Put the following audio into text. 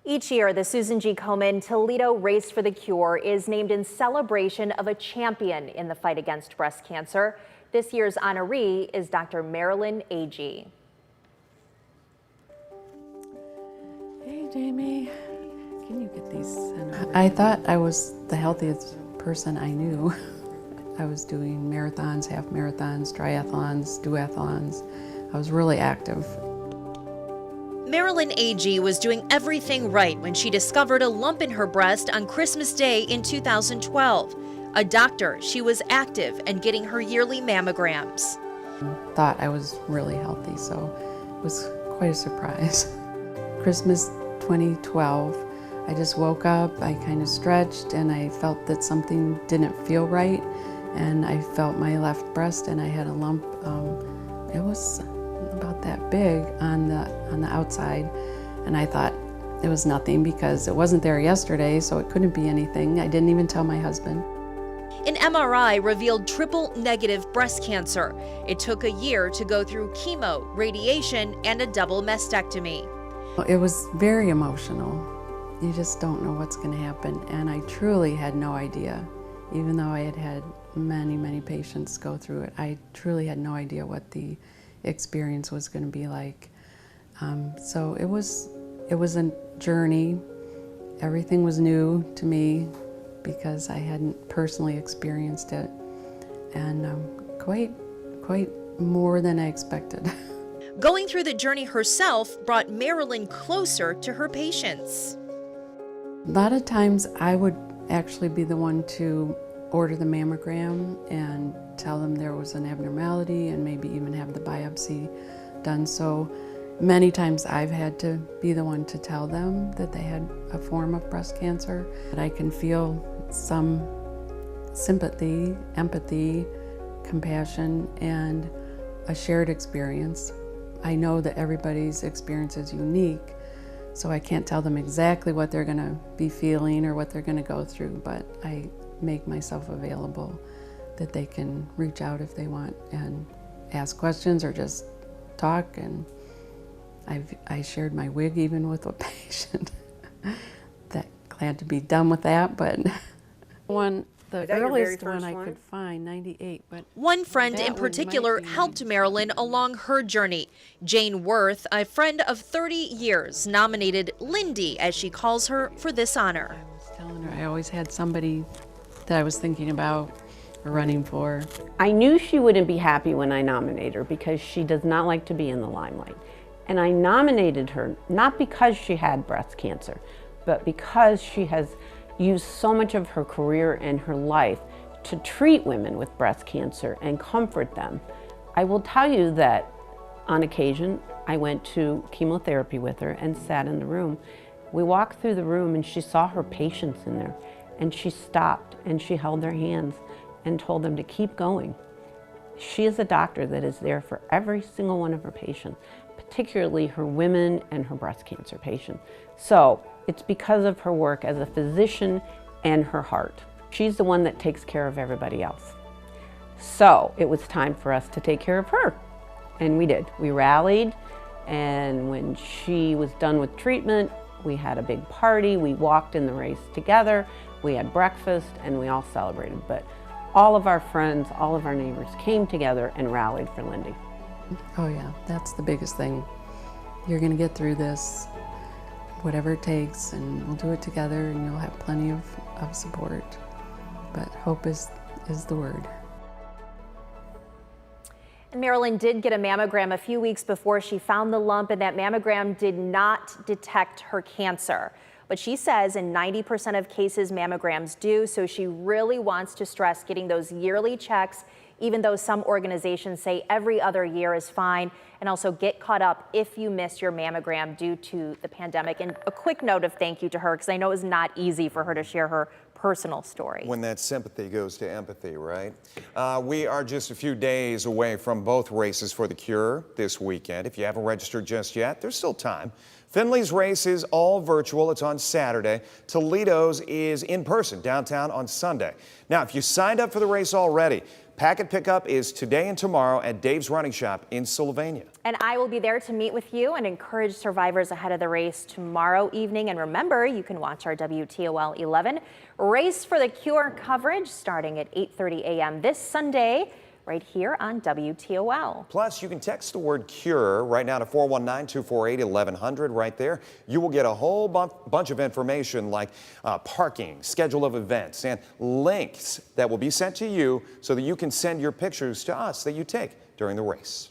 Each year, the Susan G. Komen Toledo Race for the Cure is named in celebration of a champion in the fight against breast cancer. This year's honoree is Dr. Marilyn Agee. Hey, Jamie, can you get these sent over? I thought I was the healthiest person I knew. I was doing marathons, half marathons, triathlons, duathlons. I was really active. Marilyn Agee was doing everything right when she discovered a lump in her breast on Christmas Day in 2012. A doctor, she was active and getting her yearly mammograms. Thought I was really healthy, so it was quite a surprise. Christmas 2012, I just woke up, I kind of stretched, and I felt that something didn't feel right, and I felt my left breast, and I had a lump. It was about that big on the outside, and I thought it was nothing because it wasn't there yesterday, so it couldn't be anything. I didn't even tell my husband. An MRI revealed triple-negative breast cancer. It took a year to go through chemo, radiation, and a double mastectomy. It was very emotional. You just don't know what's going to happen, and I truly had no idea. Even though I had had many patients go through it, I truly had no idea what the experience was going to be like. So it was a journey. Everything was new to me because I hadn't personally experienced it, and quite more than I expected. Going through the journey herself brought Marilyn closer to her patients. A lot of times I would actually be the one to order the mammogram and tell them there was an abnormality and maybe even have the biopsy done. So many times I've had to be the one to tell them that they had a form of breast cancer. But I can feel some sympathy, empathy, compassion, and a shared experience. I know that everybody's experience is unique, so I can't tell them exactly what they're going to be feeling or what they're going to go through, but I make myself available that they can reach out if they want and ask questions or just talk. And I shared my wig even with a patient. That glad to be done with that, but the earliest one I could find, 98. But one friend in particular helped Marilyn along her journey. Jane Worth, a friend of 30 years, nominated Lindy, as she calls her, for this honor. I was telling her I always had somebody that I was thinking about or running for. I knew she wouldn't be happy when I nominated her because she does not like to be in the limelight. And I nominated her not because she had breast cancer, but because she has used so much of her career and her life to treat women with breast cancer and comfort them. I will tell you that on occasion, I went to chemotherapy with her and sat in the room. We walked through the room and she saw her patients in there, and she stopped and she held their hands and told them to keep going. She is a doctor that is there for every single one of her patients, particularly her women and her breast cancer patients. So it's because of her work as a physician and her heart. She's the one that takes care of everybody else. So it was time for us to take care of her. And we did. We rallied, and when she was done with treatment, we had a big party. We walked in the race together. We had breakfast, and we all celebrated. But all of our friends, all of our neighbors came together and rallied for Lindy. Oh yeah, that's the biggest thing. You're gonna get through this, whatever it takes, and we'll do it together, and you'll have plenty of support. But hope is the word. And Marilyn did get a mammogram a few weeks before she found the lump, and that mammogram did not detect her cancer. But she says in 90% of cases, mammograms do, so she really wants to stress getting those yearly checks, even though some organizations say every other year is fine, and also get caught up if you missed your mammogram due to the pandemic. And a quick note of thank you to her, because I know it was not easy for her to share her personal story. When that sympathy goes to empathy, right? We are just a few days away from both races for the cure this weekend. If you haven't registered just yet, there's still time. Findlay's race is all virtual. It's on Saturday. Toledo's is in person downtown on Sunday. Now, if you signed up for the race already, Packet pickup is today and tomorrow at Dave's Running Shop in Sylvania. And I will be there to meet with you and encourage survivors ahead of the race tomorrow evening. And remember, you can watch our WTOL 11 Race for the Cure coverage starting at 8:30 a.m. this Sunday, right here on WTOL. Plus, you can text the word CURE right now to 419-248-1100 right there. You will get a whole bunch of information like parking, schedule of events, and links that will be sent to you so that you can send your pictures to us that you take during the race.